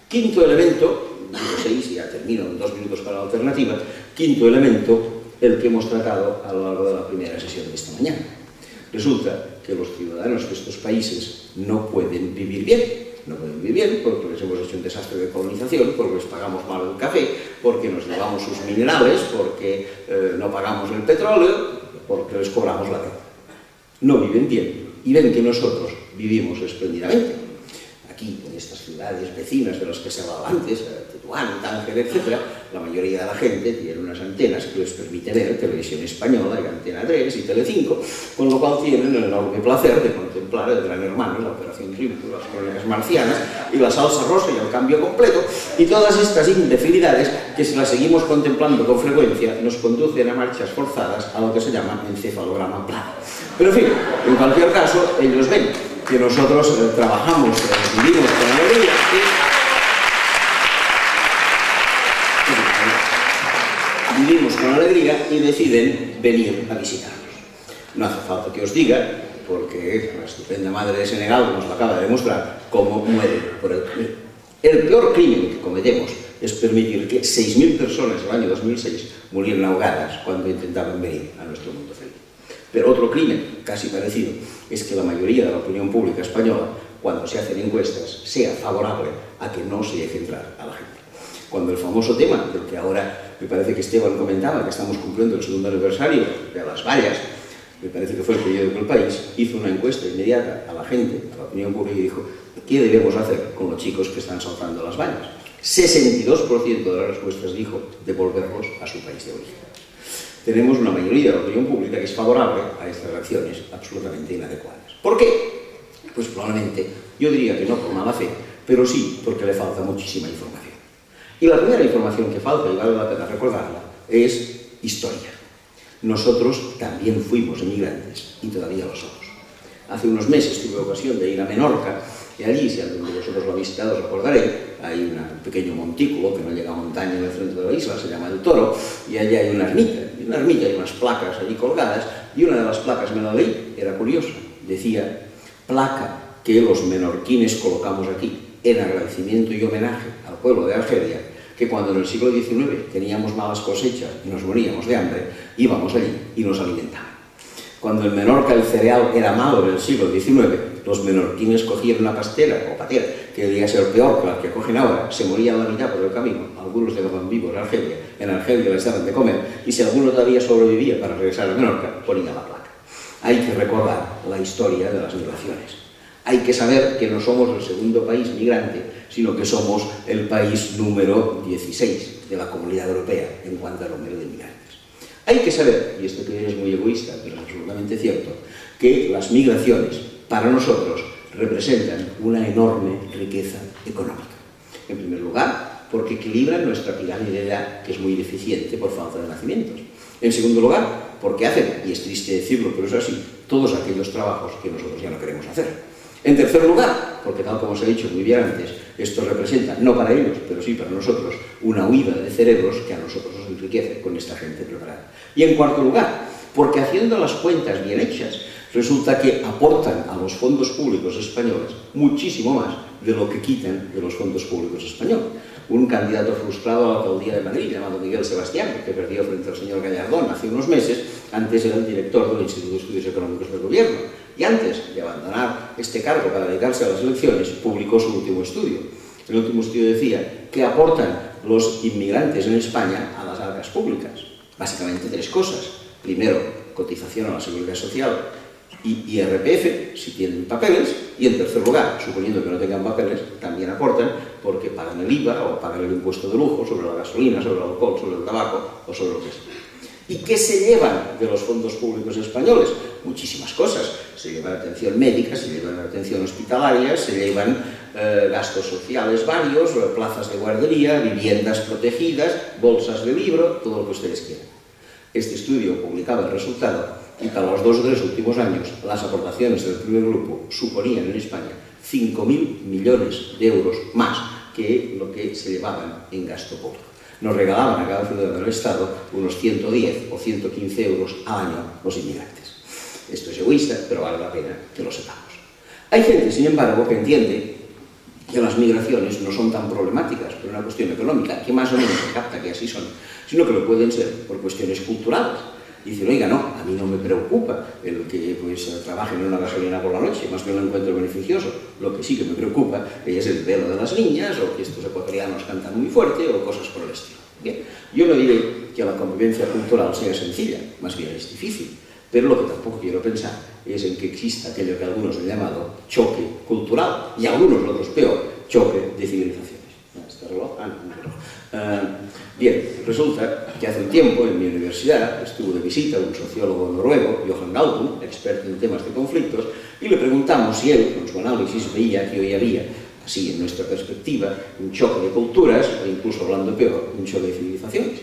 Quinto elemento, digo 6 y ya termino en 2 minutos para la alternativa, quinto elemento, el que hemos tratado a lo largo de la primera sesión de esta mañana. Resulta que los ciudadanos de estos países no pueden vivir bien. No pueden vivir bien porque les hemos hecho un desastre de colonización, porque les pagamos mal el café, porque nos llevamos sus minerales, porque no pagamos el petróleo, porque les cobramos la deuda. No viven bien y ven que nosotros vivimos espléndidamente. Aquí, en estas ciudades vecinas de las que se hablaba antes, Tetuán, Tánger, etc., la mayoría de la gente tiene unas antenas que les permite ver Televisión Española, y Antena 3 y Telecinco, con lo cual tienen el enorme placer de contemplar el Gran Hermano, la Operación Triunfo, las Crónicas Marcianas y la Salsa Rosa y el Cambio Completo, y todas estas imbecilidades que, si las seguimos contemplando con frecuencia, nos conducen a marchas forzadas a lo que se llama encefalograma plano. Pero en fin, en cualquier caso, ellos ven que nosotros trabajamos, vivimos con alegría y deciden venir a visitarnos. No hace falta que os diga, porque la estupenda madre de Senegal nos lo acaba de demostrar, cómo mueren por el camino. El peor crimen que cometemos es permitir que 6.000 personas en el año 2006 murieran ahogadas cuando intentaban venir a nuestro mundo feliz. Pero otro crimen, casi parecido, es que la mayoría de la opinión pública española, cuando se hacen encuestas, sea favorable a que no se deje entrar a la gente. Cuando el famoso tema, del que ahora me parece que Esteban comentaba, que estamos cumpliendo el segundo aniversario de las vallas, me parece que fue el periódico El País, hizo una encuesta inmediata a la gente, a la opinión pública, y dijo: ¿qué debemos hacer con los chicos que están saltando las vallas? 62% de las respuestas dijo devolverlos a su país de origen. Tenemos una mayoría de la opinión pública que es favorable a estas reacciones absolutamente inadecuadas. ¿Por qué? Pues probablemente, yo diría que no por mala fe, pero sí porque le falta muchísima información. Y la primera información que falta, y vale la pena recordarla, es historia. Nosotros también fuimos emigrantes y todavía lo somos. Hace unos meses tuve ocasión de ir a Menorca, y allí, si alguno de vosotros lo ha visitado, os recordaré, hay un pequeño montículo que no llega a montaña en el centro de la isla, se llama El Toro, y allí hay una ermita. Y en la ermita hay unas placas allí colgadas, y una de las placas me la leí, era curiosa, decía: placa que los menorquines colocamos aquí en agradecimiento y homenaje al pueblo de Argelia, que cuando en el siglo XIX teníamos malas cosechas y nos moríamos de hambre, íbamos allí y nos alimentaban. Cuando en Menorca el cereal era malo en el siglo XIX, los menorquines cogían una pastera o patera, que debía ser peor que la que cogen ahora, se morían la mitad por el camino, algunos llegaban vivos a Argelia, en Argelia les daban de comer, y si alguno todavía sobrevivía para regresar a Menorca, ponía la placa. Hay que recordar la historia de las migraciones. Hay que saber que no somos el segundo país migrante, sino que somos el país número 16 de la Comunidad Europea en cuanto al número de migrantes. Hay que saber, y esto que es muy egoísta, pero es absolutamente cierto, que las migraciones para nosotros representan una enorme riqueza económica. En primer lugar, porque equilibran nuestra pirámide de edad, que es muy deficiente por falta de nacimientos. En segundo lugar, porque hacen, y es triste decirlo, pero es así, todos aquellos trabajos que nosotros ya no queremos hacer. En tercer lugar, porque tal como os he dicho muy bien antes, esto representa, no para ellos, pero sí para nosotros, una huida de cerebros que a nosotros nos enriquece con esta gente preparada. Y en cuarto lugar, porque haciendo las cuentas bien hechas, resulta que aportan a los fondos públicos españoles muchísimo más de lo que quitan de los fondos públicos españoles. Un candidato frustrado a la alcaldía de Madrid, llamado Miguel Sebastián, que perdió frente al señor Gallardón hace unos meses, antes era el director del Instituto de Estudios Económicos del Gobierno, y antes de abandonar este cargo para dedicarse a las elecciones, publicó su último estudio. El último estudio decía que aportan los inmigrantes en España a las arcas públicas. Básicamente tres cosas. Primero, cotización a la Seguridad Social y IRPF, si tienen papeles, y en tercer lugar, suponiendo que no tengan papeles, también aportan porque pagan el IVA o pagan el impuesto de lujo sobre la gasolina, sobre el alcohol, sobre el tabaco o sobre lo que sea. ¿Y qué se llevan de los fondos públicos españoles? Muchísimas cosas. Se llevan atención médica, se llevan atención hospitalaria, se llevan gastos sociales varios, plazas de guardería, viviendas protegidas, bolsas de libro, todo lo que ustedes quieran. Este estudio publicaba el resultado y para los 2 o 3 últimos años las aportaciones del primer grupo suponían en España 5.000 millones de euros más que lo que se llevaban en gasto público. Nos regalaban a cada ciudadano del Estado unos 110 o 115 euros al año los inmigrantes. Esto es egoísta, pero vale la pena que lo sepamos. Hay gente, sin embargo, que entiende que las migraciones no son tan problemáticas por una cuestión económica, que más o menos se capta que así son, sino que lo pueden ser por cuestiones culturales. Dicen, oiga, no, a mí no me preocupa el que trabajen en una gasolina por la noche, más bien lo encuentro beneficioso. Lo que sí que me preocupa es el pelo de las niñas, o que estos ecuatorianos cantan muy fuerte, o cosas por el estilo. Bien, yo no diré que la convivencia cultural sea sencilla, más bien es difícil, pero lo que tampoco quiero pensar es en que exista aquello que algunos han llamado choque cultural, y algunos otros peor, choque de civilizaciones. ¿Este reloj? Ah, no, reloj. Bien, resulta que hace un tiempo en mi universidad estuvo de visita un sociólogo noruego, Johan Galtung, experto en temas de conflictos, y le preguntamos si él, con su análisis, veía que hoy había, así en nuestra perspectiva, un choque de culturas, o incluso hablando peor, un choque de civilizaciones.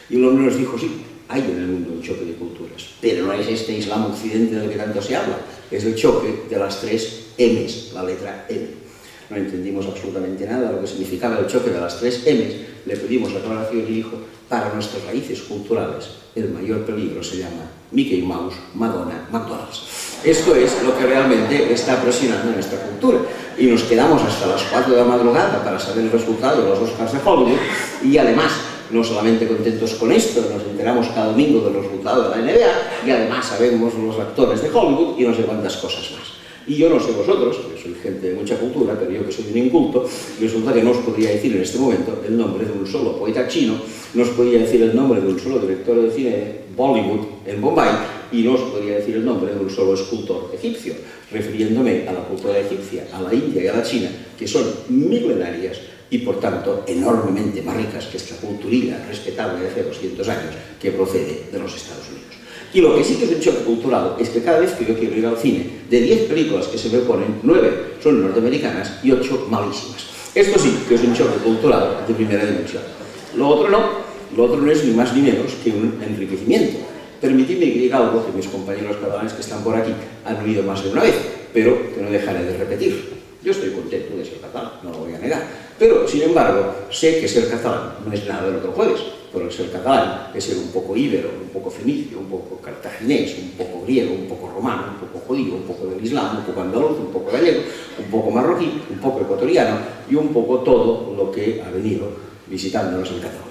Y el hombre nos dijo, sí, hay en el mundo un choque de culturas, pero no es este Islam occidente del que tanto se habla, es el choque de las 3 M's, la letra M. No entendimos absolutamente nada de lo que significaba el choque de las 3 M's, le pedimos aclaración y dijo, para nuestras raíces culturales, el mayor peligro se llama Mickey Mouse, Madonna, McDonald's. Esto es lo que realmente está presionando nuestra cultura. Y nos quedamos hasta las 4 de la madrugada para saber el resultado de los Oscars de Hollywood, y además, no solamente contentos con esto, nos enteramos cada domingo del resultado de la NBA, y además sabemos los actores de Hollywood y no sé cuántas cosas más. Y yo no sé vosotros, que soy gente de mucha cultura, pero yo que soy un inculto, resulta que no os podría decir en este momento el nombre de un solo poeta chino, no os podría decir el nombre de un solo director de cine de Bollywood en Bombay, y no os podría decir el nombre de un solo escultor egipcio, refiriéndome a la cultura egipcia, a la India y a la China, que son milenarias y por tanto enormemente más ricas que esta culturilla respetable de hace 200 años que procede de los Estados Unidos. Y lo que sí que es un choque cultural es que cada vez que yo quiero ir al cine, de 10 películas que se me ponen, 9 son norteamericanas y 8 malísimas. Esto sí que es un choque cultural de primera dimensión. Lo otro no es ni más ni menos que un enriquecimiento. Permitidme que diga algo que mis compañeros catalanes que están por aquí han oído más de una vez, pero que no dejaré de repetir. Yo estoy contento de ser catalán, no lo voy a negar, pero sin embargo sé que ser catalán no es nada del otro jueves. Por el ser catalán es ser un poco íbero, un poco fenicio, un poco cartaginés, un poco griego, un poco romano, un poco judío, un poco del Islam, un poco andaluz, un poco gallego, un poco marroquí, un poco ecuatoriano y un poco todo lo que ha venido visitándonos en Cataluña.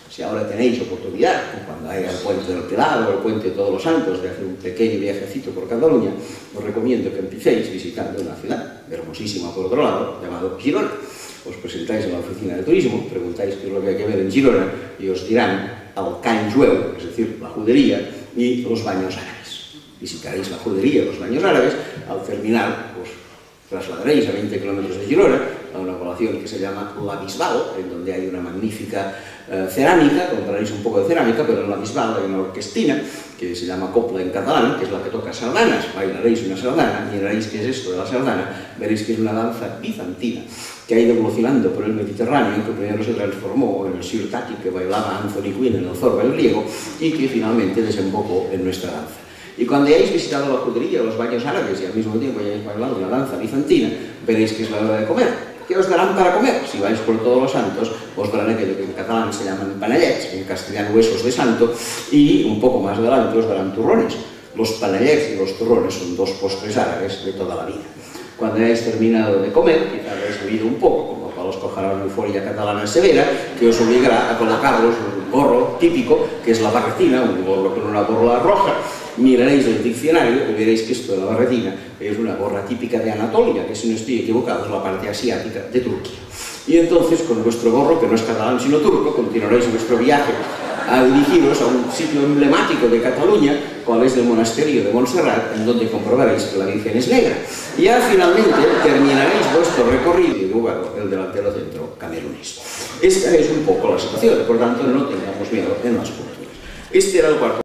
Si ahora tenéis oportunidad, cuando haya el puente del Pilar o el puente de Todos los Santos, de hacer un pequeño viajecito por Cataluña, os recomiendo que empecéis visitando una ciudad hermosísima por otro lado, llamada Girona. Os presentáis en la oficina de turismo, preguntáis qué es lo que hay que ver en Girona y os dirán el Can Jueu, es decir, la judería y los baños árabes. Visitaréis la judería y los baños árabes, al terminar os trasladaréis a 20 kilómetros de Girona a una población que se llama La Bisbal, en donde hay una magnífica cerámica, compraréis un poco de cerámica, pero en La Bisbal hay una orquestina que se llama copla en catalán, que es la que toca sardanas. Bailaréis una sardana, miraréis qué es esto de la sardana, veréis que es una danza bizantina que ha ido evolucionando por el Mediterráneo, que primero se transformó en el sirtaki que bailaba Anthony Quinn en el Zorba el griego y que finalmente desembocó en nuestra danza. Y cuando hayáis visitado la judería, los baños árabes y al mismo tiempo hayáis bailado una danza bizantina, veréis que es la hora de comer. ¿Qué os darán para comer? Si vais por Todos los Santos, os darán aquello que en catalán se llaman panellets, en castellano huesos de santo, y un poco más adelante os darán turrones. Los panellets y los turrones son 2 postres árabes de toda la vida. Cuando hayáis terminado de comer, quizás habéis bebido un poco, como para los que ojalá una euforia catalana severa, que os obligará a colocaros un gorro típico, que es la barretina, un gorro con una borla roja. Miraréis el diccionario y veréis que esto de la barretina es una gorra típica de Anatolia, que si no estoy equivocado es la parte asiática de Turquía. Y entonces, con vuestro gorro, que no es catalán sino turco, continuaréis vuestro viaje a dirigiros a un sitio emblemático de Cataluña, cual es el monasterio de Montserrat, en donde comprobaréis que la Virgen es negra. Y ya finalmente terminaréis vuestro recorrido y luego el delantero centro camerunés. Esta es un poco la situación, por tanto no tengamos miedo en las culturas. Este era el cuarto.